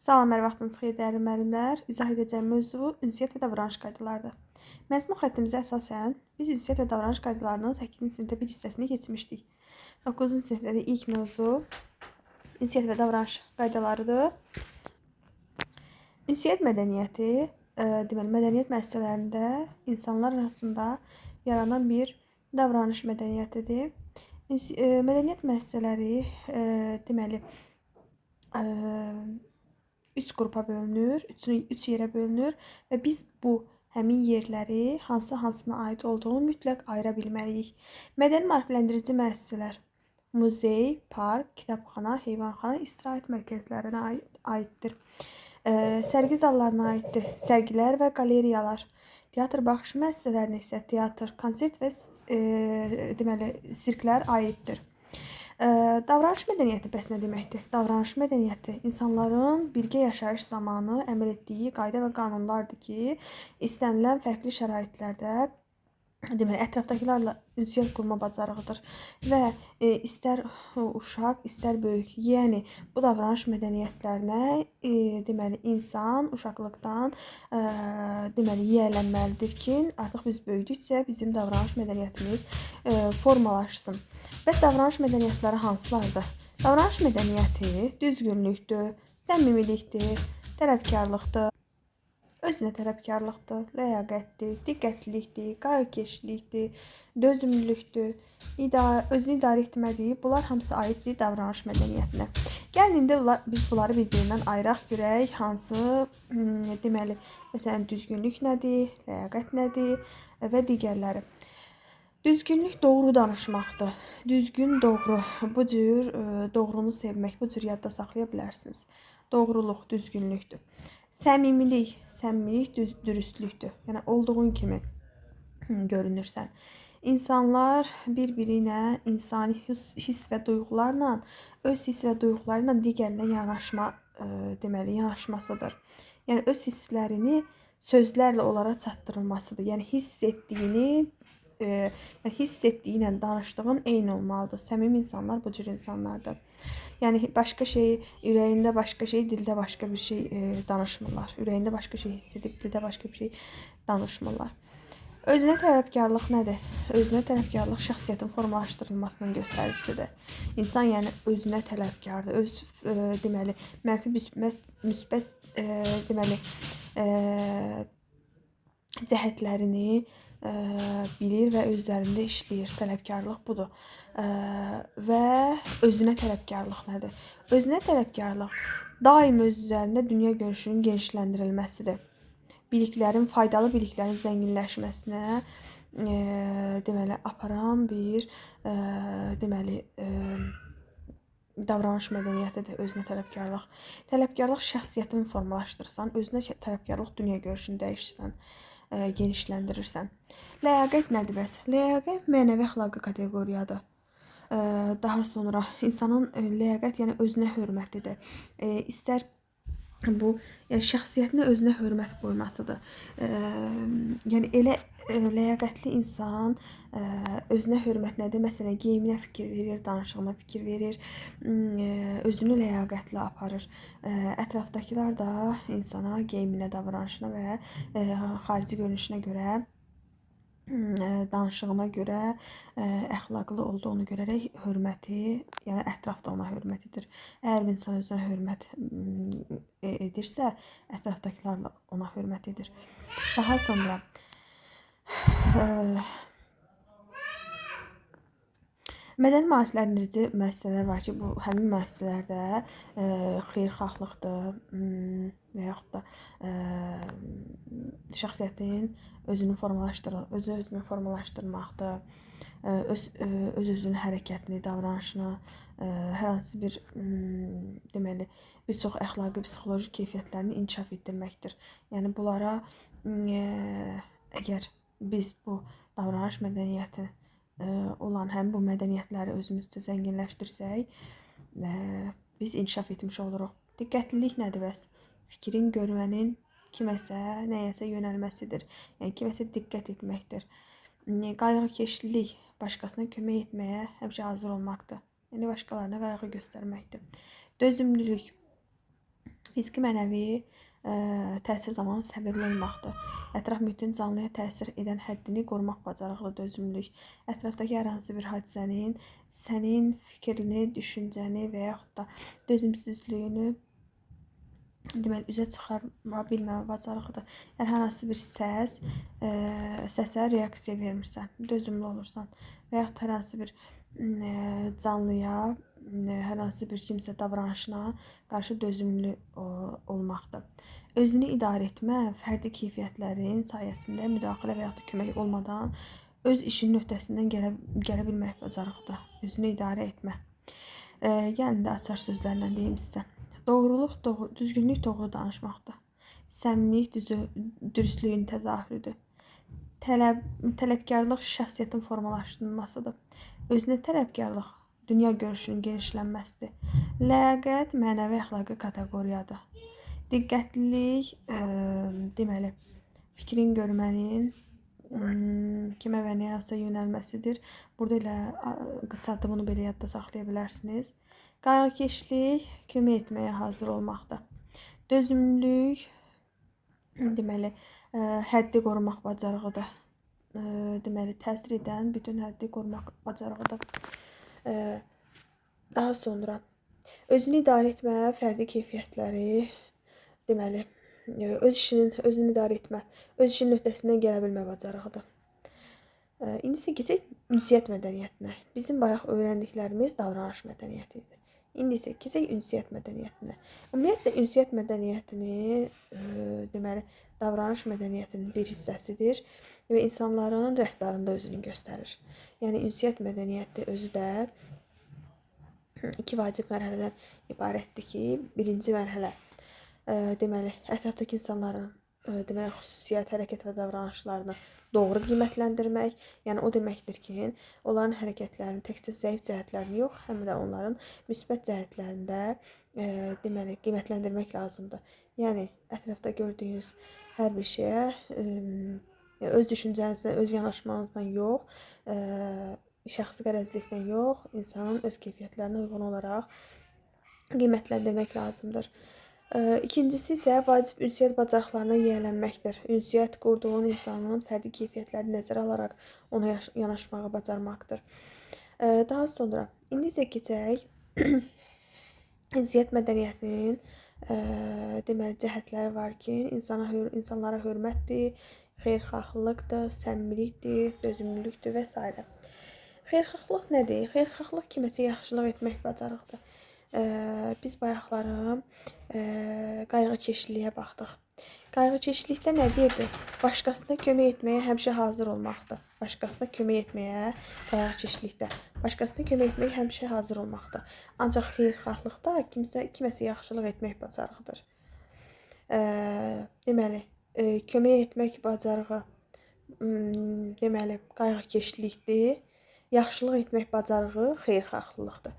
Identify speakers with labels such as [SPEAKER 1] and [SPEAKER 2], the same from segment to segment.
[SPEAKER 1] Salam, hər vaxtınız xeyir dəyərli müəllimlər. İzah edəcəyim mövzu ünsiyyət və davranış qaydalarıdır. Məzmun xəttimizə əsasən biz ünsiyyət və davranış qaydalarının 8-ci sinifdə bir hissəsini keçmişdik. 9-cu sinifdə də ilk mövzu ünsiyyət və davranış qaydalarıdır. Ünsiyyət mədəniyyəti, deməli, mədəniyyət müəssisələrində insanlar arasında yaranan bir davranış mədəniyyətidir. Mədəniyyət müəssisələri, deməli, 3 qrupa bölünür, 3 yerə bölünür və biz bu həmin yerləri hansına aid olduğunu mütləq ayıra bilməliyik. Mədəni maarifləndirici müəssisələr muzey, park, kitabxana, heyvanxana, istirahət mərkəzlərinə aiddir. Sərgi zallarına aiddir. Sərgilər və qaleriyalar. Teatr baxış müəssisələrinə isə teatr, konsert və deməli sirklər aiddir. Davranış mədəniyyəti bəs nə deməkdir? Davranış mədəniyyəti insanların birgə yaşayış zamanı əməl etdiyi qayda və qanunlardır ki, istənilən fərqli şəraitlərdə deməli, ətrafdakılarla ünsiyyət qurma bacarığıdır və istər uşaq, istər böyük, yəni bu davranış mədəniyyətlərinə deməli, insan uşaqlıqdan deməli, yiyələnməlidir ki, artıq biz böyüdükcə bizim davranış mədəniyyətimiz formalaşsın. Bəs davranış mədəniyyətləri hansılardır? Davranış mədəniyyəti düzgünlükdür, səmimilikdir, tələbkarlıqdır, özünə tələbkarlıqdır, ləyaqətdir, diqqətlilikdir, qayğıkeşlikdir, dözümlülükdür, özünü idarə etmədir. Bunlar hamısı aiddir davranış mədəniyyətinə. Gəlin indi biz bunları bir-birindən ayıraq görək, hansı deməli, məsələn, düzgünlük nədir, ləyaqət nədir və digərləri. Düzgünlük doğru danışmaqdır. Düzgün, doğru. Bu cür doğrunu sevmək, bu cür yadda saxlaya bilərsiniz. Doğruluq, düzgünlükdür. Səmimilik, dürüstlükdür. Yəni olduğun kimi görünürsən. İnsanlar bir-biri ilə insani hiss və duyğularla, öz hiss və duyğularıyla digərinə yanaşmasıdır. Yəni öz hisslərini sözlərlə onlara çatdırılmasıdır. Yəni hiss etdiyi ilə danışdığın eyni olmalıdır. Səmimi insanlar bu cür insanlardır. Yəni başqa şey, ürəyində başqa şey, dildə başqa bir şey danışmırlar. Ürəyində başqa şey hiss edib, dildə başqa bir şey danışmırlar. Özünə tələbkarlıq nədir? Özünə tələbkarlıq şəxsiyyətin formalaşdırılmasının göstəricisidir. İnsan yəni özünə tələbkardır. Öz deməli mənfi müsbət deməli cəhətlərini bilir və öz üzərində işləyir. Tələbkarlıq budur. Və özünə tələbkarlıq nədir? Özünə tələbkarlıq daim öz üzərində dünya görüşünün genişləndirilməsidir. Faydalı biliklərin zənginləşməsinə deməli aparan bir deməli davranış mədəniyyətidir özünə tələbkarlıq. Tələbkarlıq şəxsiyyətini formalaşdırırsan, özünə tələbkarlıq dünya görüşünü dəyişirsən, genişləndirirsən. Ləyaqət nədir bəs? Ləyaqət mənəvi əxlaqi kateqoriyadır. Daha sonra insanın ləyaqət yəni özünə hörmətidir. İstər bu yəni şəxsiyyətinə özünə hörmət qoymasıdır. Yəni elə ləyaqətli insan özünə hörmət nədir? Məsələn, geyiminə fikir verir, danışığına fikir verir, özünü ləyaqətli aparır. Ətrafdakılar da insana geyiminə, davranışına və xarici görünüşünə görə danışığına görə, əxlaqlı olduğunu görərək hörməti, yəni ətrafda ona hörmət edir. Əgər bir insan özünə hörmət edirsə, ətrafdakılar da ona hörmət edir. Daha sonra mədəni maarifləndirici müəssisələr var ki, bu həmin müəssisələrdə xeyirxahlıqdır və yaxud da şəxsiyyətin özünü formalaşdırmaqdır, öz-özünün hərəkətini, davranışını, hər hansı bir deməli bir çox əxlaqi, psixoloji keyfiyyətlərini inkişaf etdirməkdir. Yəni bunlara əgər biz bu davranış mədəniyyəti olan həm bu mədəniyyətləri özümüzdə zənginləşdirsək, biz inkişaf etmiş oluruq. Diqqətlilik nədir bəs? Fikrin, görmənin kiməsə, nəyəsə yönəlməsidir. Yəni kiməsə diqqət etməkdir. Qayğıkeşlilik, başqasına kömək etməyə həmişə hazır olmaqdır. Yəni başqalarına qayğı göstərməkdir. Dözümlülük, Fiziki mənəvi təsir zamanı səbirli olmaqdır. Ətraf mühitin canlıya təsir edən həddini qorumaq bacarıqlı dözümlülük. Ətrafdakı hər hansı bir hadisənin sənin fikrini, düşüncəni və yaxud da dözümsüzlüyünü deməli üzə çıxarma bilməmə bacarıqdır. Yəni hər hansı bir səsə reaksiya vermirsən, dözümlü olursan və yaxud hər hansı bir canlıya, hər hansı bir kimsə davranışına qarşı dözümlü olmaqdır. Özünü idarə etmə fərdi keyfiyyətlərin sayəsində müdaxilə və yaxud da kömək olmadan öz işinin öhdəsindən gələ bilmək bacarıqdır. Özünü idarə etmə. Yəni də açar sözlərlə deyim sizə. Doğruluq, düzgünlük doğru danışmaqdır. Səmimilik dürüstlüyün təzahürüdür. Tələbkarlıq şəxsiyyətin formalaşdırılmasıdır. Özünə tələbkarlıq dünya görüşünün genişlənməsidir. Ləyaqət mənəvi əxlaqi kateqoriyadır. Diqqətlilik deməli fikrin görmənin kimə və nəyəsə yönəlməsidir. Burada elə qısadır, bunu belə yadda saxlaya bilərsiniz. Qayğıkeşlik kömək etməyə hazır olmaqdır. Dözümlülük deməli həddi qorumaq bacarığıdır. Deməli təsir edən bütün həddi qorumaq bacarığıdır. Daha sonra özünü idarə etmə fərdi keyfiyyətləri deməli özünü idarə etmə, öz işinin öhdəsindən gələ bilmə bacarığıdır. İndi isə keçək ünsiyyət mədəniyyətinə. Bizim bayaq öyrəndiklərimiz davranış mədəniyyəti idi. İndi isə keçək ünsiyyət mədəniyyətinə. Ümumiyyətlə ünsiyyət mədəniyyətini deməli davranış mədəniyyətinin bir hissəsidir və insanların rəftarında özünü göstərir. Yəni ünsiyyət mədəniyyəti özü də iki vacib mərhələdən ibarətdir ki, birinci mərhələ deməli ətrafdakı insanların deməli xüsusiyyət, hərəkət və davranışlarını doğru qiymətləndirmək. Yəni o deməkdir ki, onların hərəkətlərinin təkcə zəif cəhətlərini yox, həm də onların müsbət cəhətlərində deməli qiymətləndirmək lazımdır. Yəni ətrafda gördüyünüz hər bir şeyə öz düşüncənizdən, öz yanaşmanızdan yox, şəxsi qərəzlikdən yox, insanın öz keyfiyyətlərinə uyğun olaraq qiymətləndirmək lazımdır. İkincisi isə vacib ünsiyyət bacarıqlarına yiyələnməkdir. Ünsiyyət qurduğun insanın fərdi keyfiyyətlərini nəzərə alaraq ona yanaşmağı bacarmaqdır. Daha sonra indi isə keçək ünsiyyət mədəniyyətinin deməli cəhətləri var ki, insanlara hörmətdir, xeyirxahlıqdır, səmimilikdir, dözümlülükdür və s. Xeyirxahlıq nədir? Xeyirxahlıq kiməsə yaxşılıq etmək bacarıqdır. Biz bayaqları qayğıkeşliliyə baxdıq. Qayğıkeşlikdə nə deyirdi? Başqasına kömək etməyə həmişə hazır olmaqdır. Başqasına kömək etməyə qayğıkeşlikdə. Başqasına kömək etməyə həmişə hazır olmaqdır. Ancaq xeyirxahlıqda kiməsə yaxşılıq etmək bacarıqdır. Deməli, kömək etmək bacarığı deməli qayğıkeşlikdir. Yaxşılıq etmək bacarığı xeyirxahlılıqdır.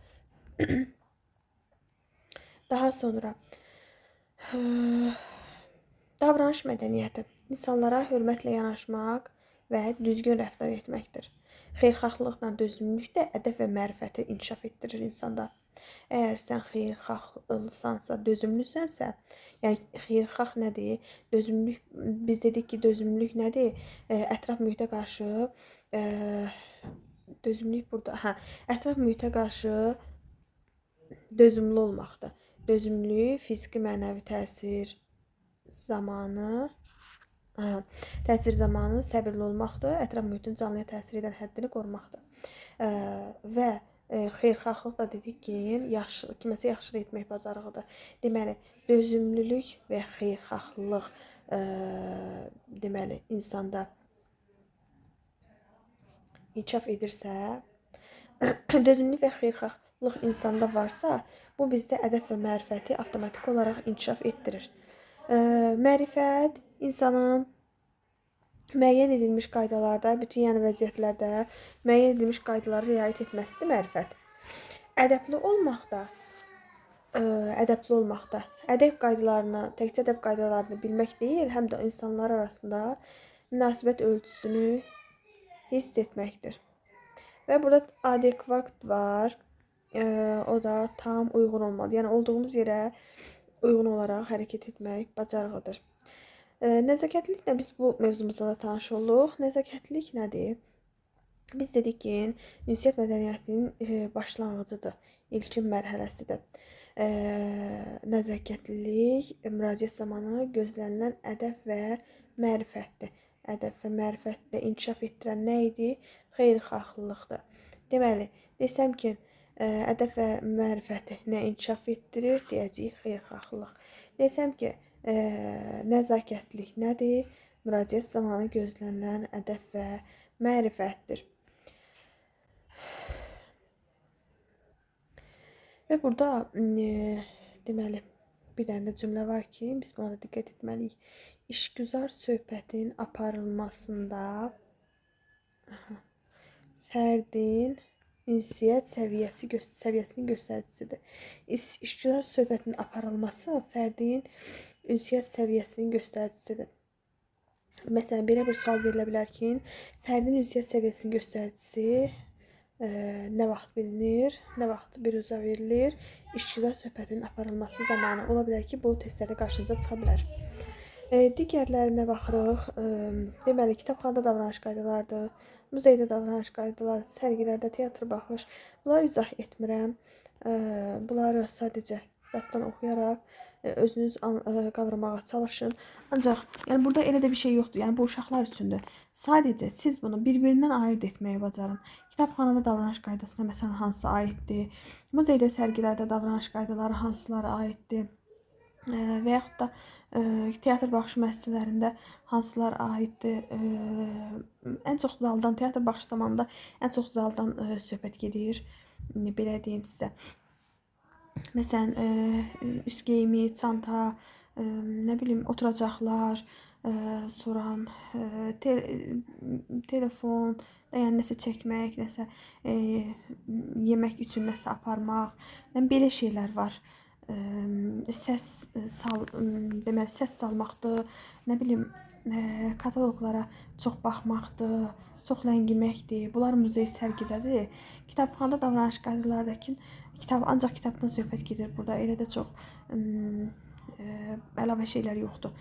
[SPEAKER 1] Daha sonra davranış mədəniyyəti insanlara hörmətlə yanaşmaq və düzgün rəftar etməkdir. Xeyirxahlıqla dözümlülük də ədəb və mərifəti inkişaf etdirir insanda. Əgər sən xeyirxahlısansa, dözümlüsənsə, yəni xeyirxah nədir? Dözümlülük, biz dedik ki, dözümlülük nədir? Ətraf mühitə qarşı dözümlülük burada, ətraf mühitə qarşı dözümlü olmaqdır. Dözümlülük fiziki mənəvi təsir zamanı səbirli olmaqdır. Ətraf mühitin canlıya təsir edən həddini qorumaqdır. Və xeyirxahlıq da dedik ki, kiməsə yaxşılıq etmək bacarığıdır. Deməli, dözümlülük və xeyirxahlıq deməli insanda inkişaf edirsə, dözümlülük və xeyirxahlıq insanda varsa, bu bizdə ədəb və mərifəti avtomatik olaraq inkişaf etdirir. Mərifət insanın müəyyən edilmiş qaydalarda, bütün yəni vəziyyətlərdə müəyyən edilmiş qaydalara riayət etməsidir mərifət. Ədəbli olmaqda, ədəb qaydalarını, təkcə ədəb qaydalarını bilmək deyil, həm də insanlar arasında münasibət ölçüsünü hiss etməkdir. Və burada adekvat var, o da tam uyğun olmalı. Yəni olduğumuz yerə uyğun olaraq hərəkət etmək bacarığıdır. Nəzakətliliklə biz bu mövzumuzda da tanış olduq. Nəzakətlilik nədir? Biz dedik ki, ünsiyyət mədəniyyətinin başlanğıcıdır, ilkin mərhələsidir. Nəzakətlilik müraciət zamanı gözlənilən ədəb və mərifətdir. Ədəb və mərifətdə inkişaf etdirən nə idi? Xeyirxahlılıqdır. Deməli, desəm ki, ədəb və mərifəti nə inkişaf etdirir? Deyəcəyik xeyirxahlıq. Desəm ki, nəzakətlilik nədir? Müraciət zamanı gözlənilən ədəb və mərifətdir. Və burada deməli bir dənə də cümlə var ki, biz buna da diqqət etməliyik. İşgüzar söhbətin aparılmasında fərdin ünsiyyət səviyyəsinin göstəricisidir. İşgüzar söhbətin aparılması fərdin ünsiyyət səviyyəsinin göstəricisidir. Məsələn, belə bir sual verilə bilər ki, fərdin ünsiyyət səviyyəsinin göstəricisi nə vaxt bilinir, nə vaxt biruzə verilir? İşgüzar söhbətin aparılması zamanı. Ola bilər ki, bu testlərdə qarşınıza çıxa bilər. Digərlərinə baxırıq. Deməli, kitabxanada davranış qaydalarıdır, muzeydə davranış qaydaları, sərgilərdə teatr baxış. Bunları izah etmirəm. Bunları sadəcə kitabdan oxuyaraq özünüz qavramağa çalışın. Ancaq yəni burada elə də bir şey yoxdur. Yəni bu uşaqlar üçündür. Sadəcə siz bunu bir-birindən ayırd etməyi bacarın. Kitabxanada davranış qaydasına məsələn hansı aiddir? Muzeydə, sərgilərdə davranış qaydaları hansılara aiddir? Və yaxud da teatr baxış müəssisələrində hansılar aiddir? Ən çox zaldan, teatr baxış zamanında ən çox zaldan söhbət gedir. Belə deyim sizə. Məsələn, üst geyimi, çanta, nə bilim, oturacaqlar, sonra telefon, yəni nəsə çəkmək, nəsə yemək üçün nəsə aparmaq, belə şeylər var. Deməli, səs salmaqdır, nə bilim, kataloqlara çox baxmaqdır, çox ləngimməkdir. Bunlar muzey sərgidədir. Kitabxanada davranış qaydalarındakı ancaq kitabdan söhbət gedir burada. Elə də çox əlavə şeylər yoxdur.